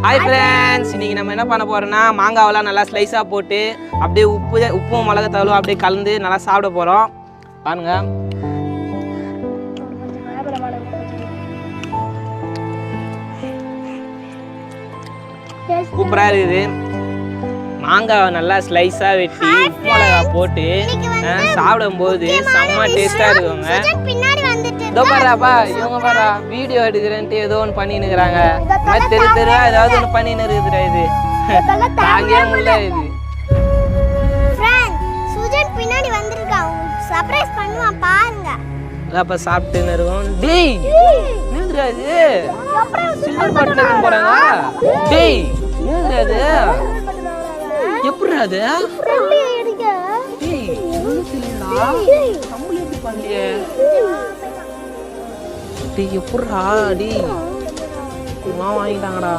Hi friends, இன்னைக்கு நம்ம என்ன பண்ண போறோம்னா மாங்காவெல்லாம் நல்லா ஸ்லைஸாக போட்டு அப்படியே உப்பும் மிளகாத்தூளும் அப்படியே கலந்து நல்லா சாப்பிட போகிறோம். பாருங்க, சூப்பராக இருக்குது. மாங்காவை நல்லா ஸ்லைஸாக வெட்டி உப்பு மிளகா போட்டு சாப்பிடும்போது செம்ம டேஸ்ட்டாக இருக்குங்க. இதோ பாருப்பா, இவங்க பாரா வீடியோ எடுக்கிறேன்ட்டு ஏதோ ஒன்று பண்ணின்னு இருக்கிறாங்க. தெருவா ஏதாவது ஒன்று பண்ணின்னு இருக்குதுடா. இது தாங்கே முடியல. இது பின்னாடி வந்திருக்கான், சர்ப்ரைஸ் பண்ணுவான் பாருங்க. அப்ப சாப்பிட்டுன்னு இருக்கோம். டேய் நின்றுடா, இது சில்வர் பட்டன் எடுத்து போறாங்க. டேய் நின்றுடா, இது எப்படிடா அது? டேய் நின்றுடா, கம்பளி எப்படி பண்ணியே? டேய் எப்படிடா? டேய் வாங்கிட்டாங்கடா.